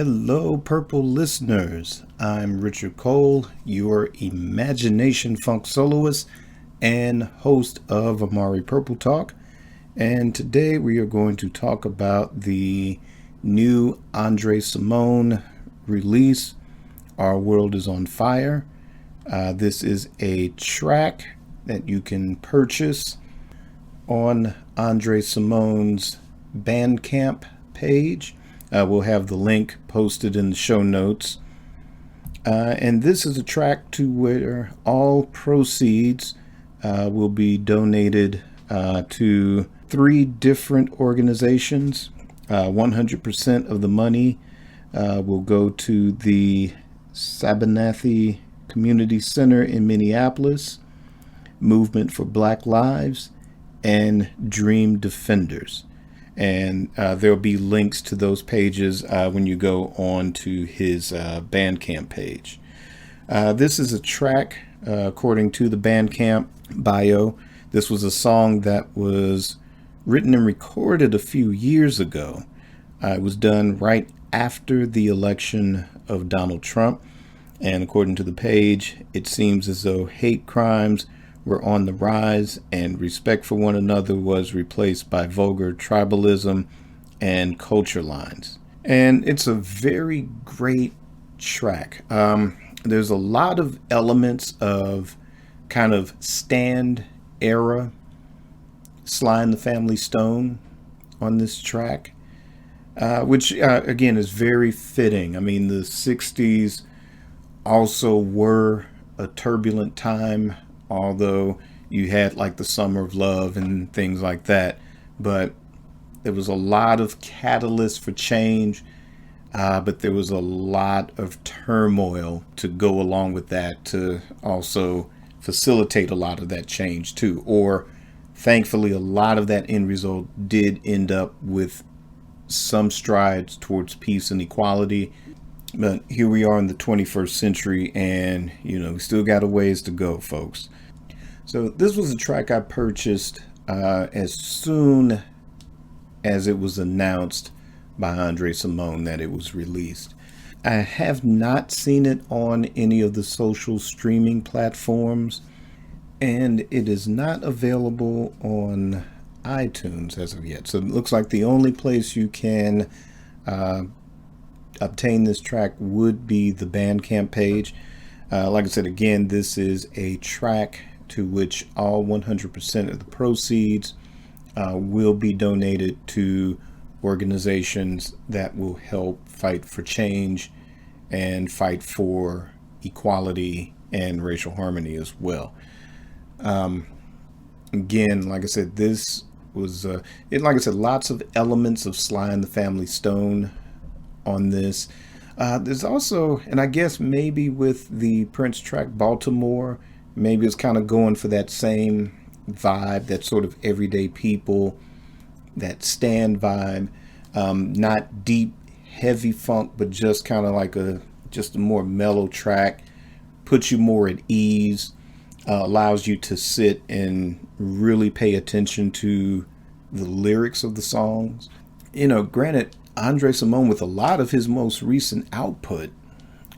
Hello, Purple listeners. I'm Richard Cole, your Imagination Funk soloist and host of Amari Purple Talk. And today we are going to talk about the new Andre Cymone release, Our World is on Fire. This is a track that you can purchase on Andre Cymone's Bandcamp page. We'll have the link posted in the show notes. And this is a track to where all proceeds will be donated to 3 different organizations. 100% of the money will go to the Sabanathy Community Center in Minneapolis, Movement for Black Lives, and Dream Defenders. And there'll be links to those pages when you go on to his Bandcamp page. This is a track, according to the Bandcamp bio. This was a song that was written and recorded a few years ago. It was done right after the election of Donald Trump. And according to the page, it seems as though hate crimes were on the rise and respect for one another was replaced by vulgar tribalism and culture lines. And it's a very great track. There's a lot of elements of kind of stand era Sly and the Family Stone on this track, which again is very fitting. I mean, the 60s also were a turbulent time, although you had like the Summer of Love and things like that. But there was a lot of catalysts for change, but there was a lot of turmoil to go along with that to also facilitate a lot of that change too. Or thankfully, a lot of that end result did end up with some strides towards peace and equality. But here we are in the 21st century, and we still got a ways to go, folks. So this was a track I purchased as soon as it was announced by Andre Cymone that it was released. I have not seen it on any of the social streaming platforms, and it is not available on iTunes as of yet. So it looks like the only place you can obtain this track would be the Bandcamp page. Like I said, again, this is a track to which all 100% of the proceeds will be donated to organizations that will help fight for change and fight for equality and racial harmony as well. Again, like I said, this was, lots of elements of Sly and the Family Stone on this. There's also, and I guess maybe with the Prince track Baltimore, maybe it's kind of going for that same vibe, that sort of everyday people, that stand vibe, not deep, heavy funk, but just kind of like a more mellow track, puts you more at ease, allows you to sit and really pay attention to the lyrics of the songs. Granted, Andre Cymone, with a lot of his most recent output,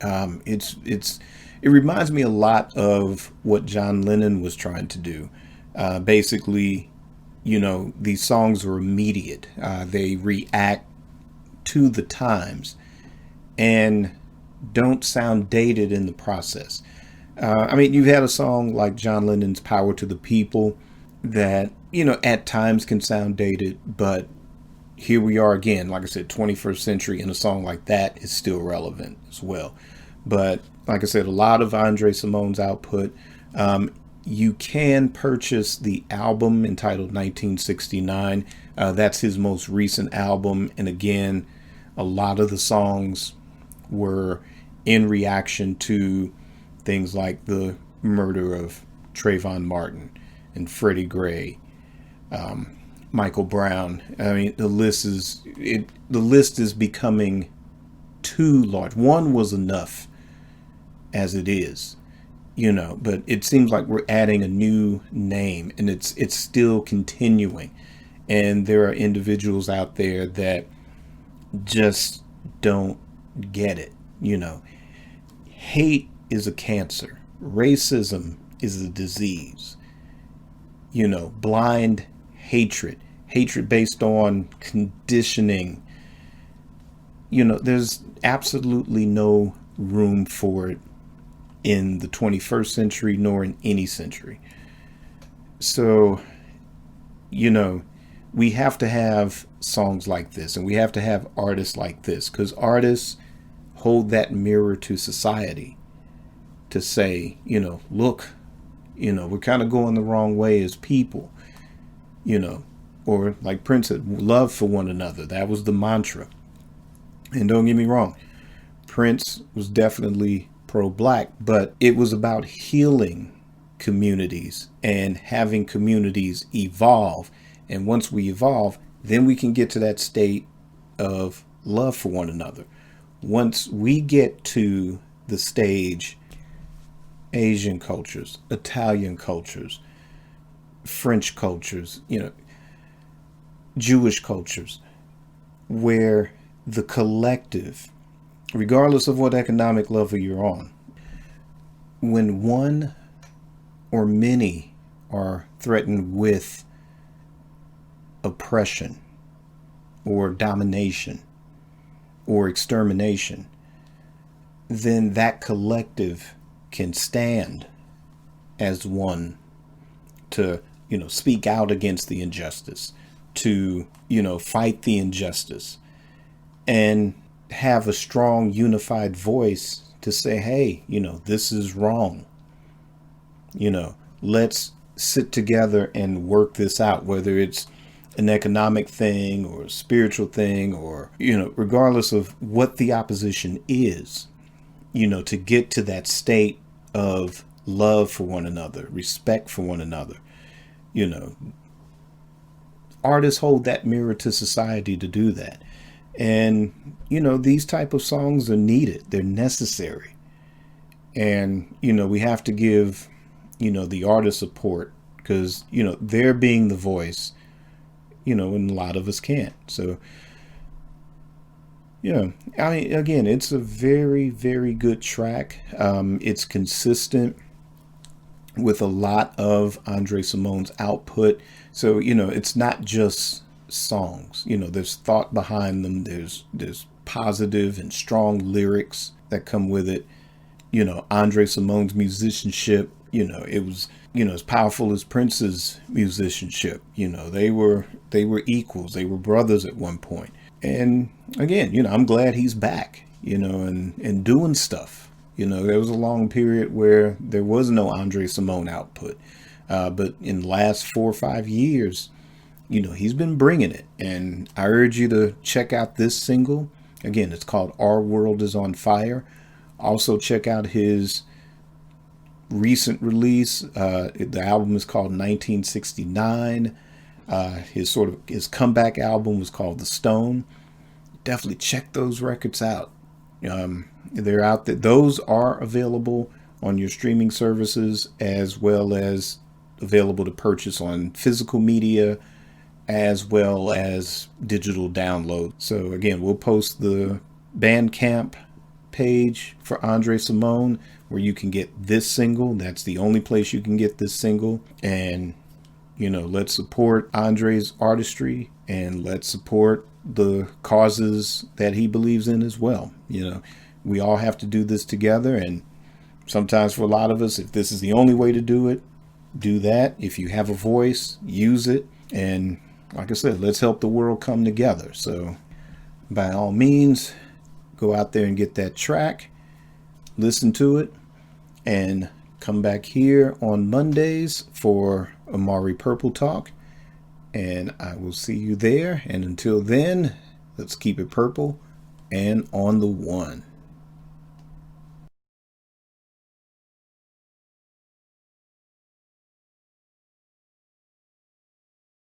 it reminds me a lot of what John Lennon was trying to do. Basically, these songs are immediate. They react to the times and don't sound dated in the process. You've had a song like John Lennon's Power to the People that, at times can sound dated, but here we are again, like I said, 21st century, and a song like that is still relevant as well. But like I said, a lot of Andre Cymone's output. You can purchase the album entitled 1969. That's his most recent album. And again, a lot of the songs were in reaction to things like the murder of Trayvon Martin and Freddie Gray, Michael Brown. The list is becoming too large. One was enough as it is, but it seems like we're adding a new name, and it's still continuing. And there are individuals out there that just don't get it. Hate is a cancer. Racism is a disease. Blind hatred based on conditioning. There's absolutely no room for it in the 21st century nor in any century. So, we have to have songs like this, and we have to have artists like this, because artists hold that mirror to society to say, look, we're kind of going the wrong way as people, or like Prince said, love for one another. That was the mantra. And don't get me wrong, Prince was definitely pro-black, but it was about healing communities and having communities evolve. And once we evolve, then we can get to that state of love for one another. Once we get to the stage, Asian cultures, Italian cultures, French cultures, Jewish cultures, where the collective, regardless of what economic level you're on, when one or many are threatened with oppression or domination or extermination, then that collective can stand as one to, speak out against the injustice, to, fight the injustice, and have a strong unified voice to say, hey, this is wrong. Let's sit together and work this out, whether it's an economic thing or a spiritual thing, or, regardless of what the opposition is, to get to that state of love for one another, respect for one another. Artists hold that mirror to society to do that. And, these type of songs are needed. They're necessary. And, we have to give, the artist support, because, they're being the voice, and a lot of us can't. So, again, it's a very, very good track. It's consistent with a lot of Andre Cymone's output. So, it's not just songs. There's thought behind them. There's positive and strong lyrics that come with it. Andre Cymone's musicianship, it was, as powerful as Prince's musicianship. They were equals. They were brothers at one point. And again, I'm glad he's back, and doing stuff. There was a long period where there was no Andre Cymone output. But in the last 4 or 5 years, he's been bringing it. And I urge you to check out this single. Again, it's called Our World Is on Fire. Also check out his recent release. The album is called 1969. His comeback album was called The Stone. Definitely check those records out. They're out there. Those are available on your streaming services, as well as available to purchase on physical media, as well as digital download. So again, we'll post the Bandcamp page for Andre Cymone, where you can get this single. That's the only place you can get this single. And let's support Andre's artistry, and let's support the causes that he believes in as well. We all have to do this together. And sometimes for a lot of us, if this is the only way to do it, do that. If you have a voice, use it. And like I said, let's help the world come together. So by all means, go out there and get that track, listen to it, and come back here on Mondays for Amari Purple Talk. And I will see you there. And until then, let's keep it purple and on the one.